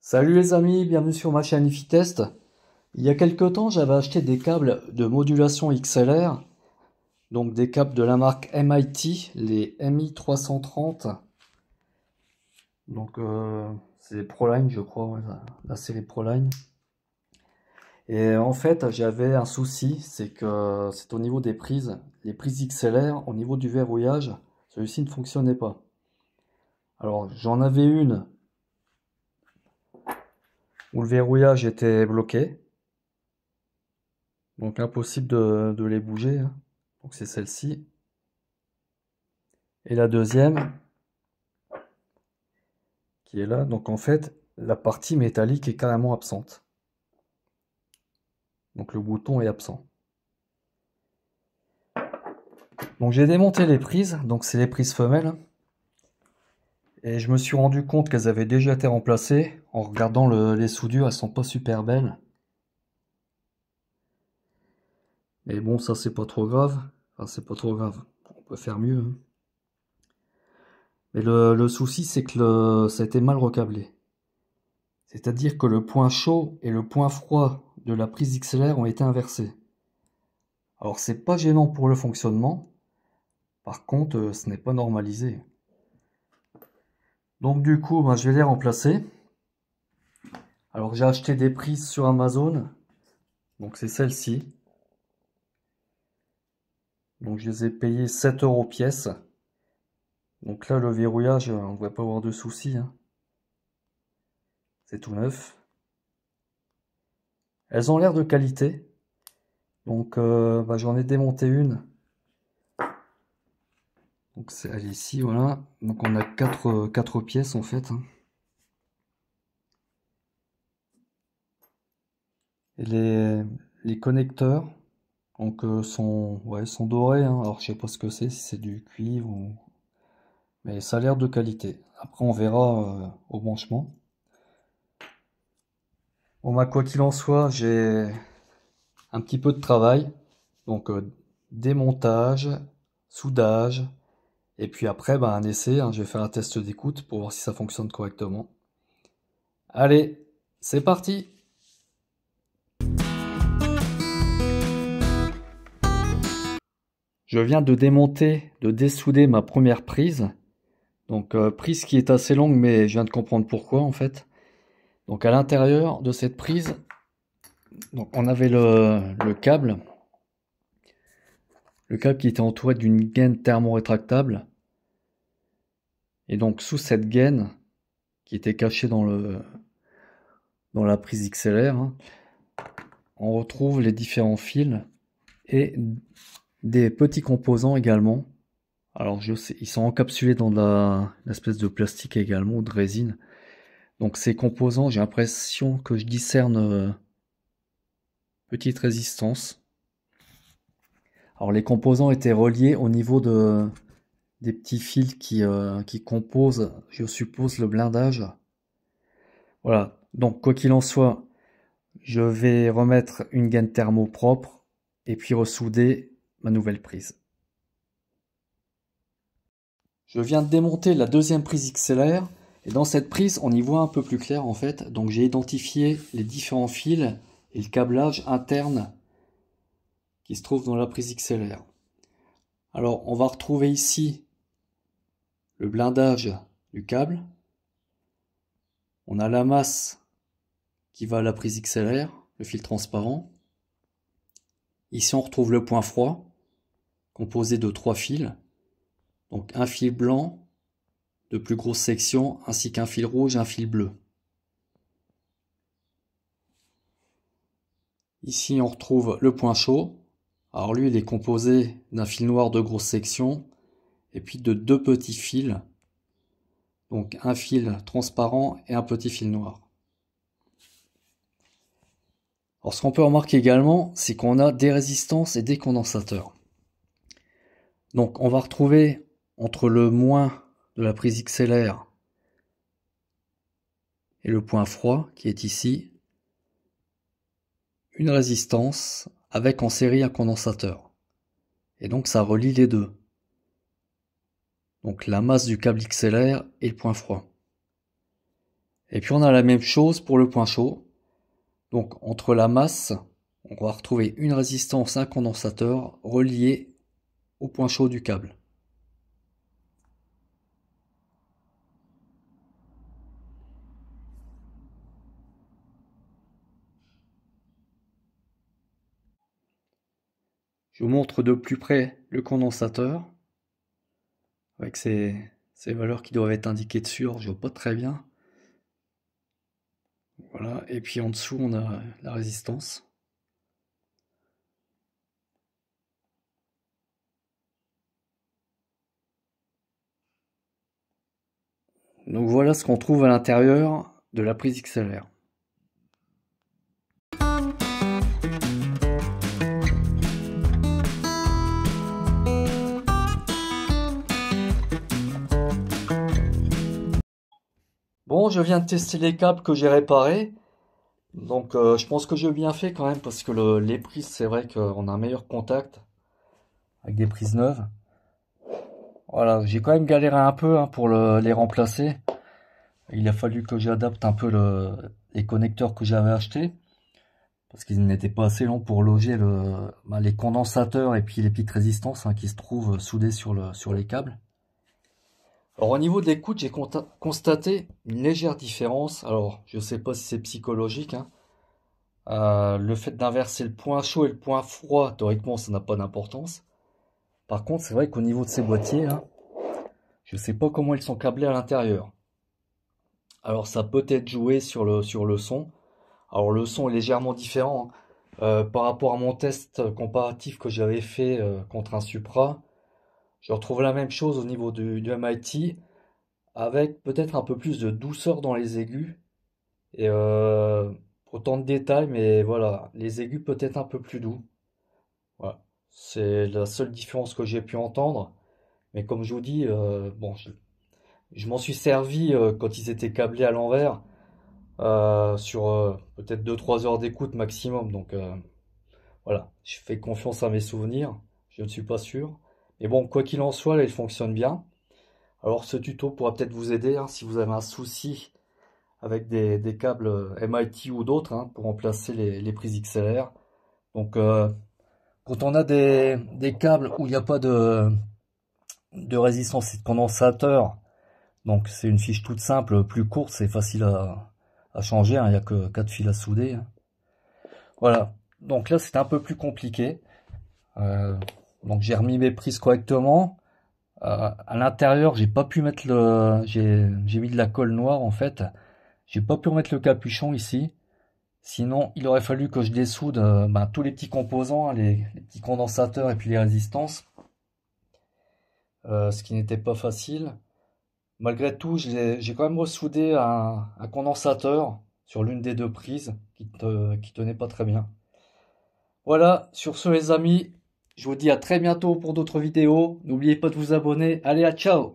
Salut les amis, bienvenue sur ma chaîne IFI-Test. Il y a quelque temps, j'avais acheté des câbles de modulation XLR, donc des câbles de la marque MIT, les MI330. Donc c'est Proline, je crois, ouais, la série Proline. Et en fait, j'avais un souci, c'est que c'est au niveau des prises. Les prises XLR, au niveau du verrouillage, celui-ci ne fonctionnait pas. Alors j'en avais une où le verrouillage était bloqué. Donc impossible de les bouger, hein. Donc c'est celle-ci. Et la deuxième, qui est là. Donc en fait, la partie métallique est carrément absente. Donc le bouton est absent. Donc j'ai démonté les prises. Donc c'est les prises femelles. Et je me suis rendu compte qu'elles avaient déjà été remplacées. En regardant les soudures, elles sont pas super belles. Mais bon, ça c'est pas trop grave. Enfin, c'est pas trop grave. On peut faire mieux, hein. Mais le souci, c'est que ça a été mal recablé. C'est-à-dire que le point chaud et le point froid de la prise XLR ont été inversés. Alors c'est pas gênant pour le fonctionnement, par contre ce n'est pas normalisé. Donc du coup je vais les remplacer. Alors j'ai acheté des prises sur Amazon, donc c'est celle-ci. Donc je les ai payées 7 € pièce. Donc là le verrouillage, on ne devrait pas avoir de soucis, hein. C'est tout neuf. Elles ont l'air de qualité. Donc j'en ai démonté une. Donc elle est ici, voilà. Donc on a 4 pièces en fait, hein. Et les connecteurs donc sont dorés, hein. Alors je sais pas ce que c'est, si c'est du cuivre ou... Mais ça a l'air de qualité. Après on verra au branchement. Bon quoi qu'il en soit, j'ai un petit peu de travail. Donc démontage, soudage, et puis après un essai, hein. Je vais faire un test d'écoute pour voir si ça fonctionne correctement. Allez, c'est parti! Je viens de démonter, de dessouder ma première prise. Donc prise qui est assez longue, mais je viens de comprendre pourquoi en fait. Donc à l'intérieur de cette prise, donc on avait le câble qui était entouré d'une gaine thermorétractable. Et donc sous cette gaine, qui était cachée dans la prise XLR, hein, on retrouve les différents fils et des petits composants également. Alors je sais, ils sont encapsulés dans l'espèce de plastique également, ou de résine. Donc ces composants, j'ai l'impression que je discerne petite résistance. Alors les composants étaient reliés au niveau des petits fils qui composent, je suppose, le blindage. Voilà, donc quoi qu'il en soit, je vais remettre une gaine thermo propre et puis ressouder ma nouvelle prise. Je viens de démonter la deuxième prise XLR et dans cette prise on y voit un peu plus clair en fait. Donc j'ai identifié les différents fils et le câblage interne qui se trouve dans la prise XLR. Alors on va retrouver ici le blindage du câble. On a la masse qui va à la prise XLR, le fil transparent. Ici on retrouve le point froid, composé de 3 fils. Donc un fil blanc de plus grosse section, ainsi qu'un fil rouge et un fil bleu. Ici on retrouve le point chaud. Alors lui il est composé d'un fil noir de grosse section et puis de 2 petits fils. Donc un fil transparent et un petit fil noir. Alors ce qu'on peut remarquer également, c'est qu'on a des résistances et des condensateurs. Donc on va retrouver entre le moins de la prise XLR et le point froid qui est ici, une résistance avec en série un condensateur. Et donc ça relie les deux. Donc la masse du câble XLR et le point froid. Et puis on a la même chose pour le point chaud. Donc entre la masse, on va retrouver une résistance, un condensateur relié au point chaud du câble. Je vous montre de plus près le condensateur avec ces valeurs qui doivent être indiquées dessus. Alors, je vois pas très bien. Voilà, et puis en dessous on a la résistance. Donc voilà ce qu'on trouve à l'intérieur de la prise XLR. Bon, je viens de tester les câbles que j'ai réparés. Donc je pense que j'ai bien fait quand même parce que les prises, c'est vrai qu'on a un meilleur contact avec des prises neuves. Voilà, j'ai quand même galéré un peu pour les remplacer. Il a fallu que j'adapte un peu les connecteurs que j'avais achetés parce qu'ils n'étaient pas assez longs pour loger les condensateurs et puis les pics résistance qui se trouvent soudés sur les câbles. Alors au niveau de l'écoute, j'ai constaté une légère différence. Alors je sais pas si c'est psychologique. Le fait d'inverser le point chaud et le point froid, théoriquement ça n'a pas d'importance. Par contre, c'est vrai qu'au niveau de ces boîtiers, je sais pas comment ils sont câblés à l'intérieur. Alors ça peut être joué sur le son. Alors le son est légèrement différent par rapport à mon test comparatif que j'avais fait contre un Supra. Je retrouve la même chose au niveau du MIT, avec peut-être un peu plus de douceur dans les aigus. Et autant de détails, mais voilà, les aigus peut-être un peu plus doux. Voilà. C'est la seule différence que j'ai pu entendre. Mais comme je vous dis, bon, je m'en suis servi quand ils étaient câblés à l'envers, sur peut-être 2-3 heures d'écoute maximum. Donc voilà, je fais confiance à mes souvenirs, je ne suis pas sûr. Mais bon, quoi qu'il en soit, là, il fonctionne bien. Alors ce tuto pourra peut-être vous aider si vous avez un souci avec des câbles MIT ou d'autres pour remplacer les prises XLR. Donc quand on a des câbles où il n'y a pas de résistance et de condensateur, donc c'est une fiche toute simple, plus courte, c'est facile à changer, il n'y a que 4 fils à souder. Voilà, donc là c'est un peu plus compliqué. Donc j'ai remis mes prises correctement. À l'intérieur, j'ai pas pu mettre j'ai mis de la colle noire en fait. J'ai pas pu remettre le capuchon ici. Sinon, il aurait fallu que je dessoude tous les petits composants, les petits condensateurs et puis les résistances. Ce qui n'était pas facile. Malgré tout, j'ai quand même ressoudé un condensateur sur l'une des deux prises qui tenait pas très bien. Voilà, sur ce les amis, je vous dis à très bientôt pour d'autres vidéos. N'oubliez pas de vous abonner. Allez, à ciao!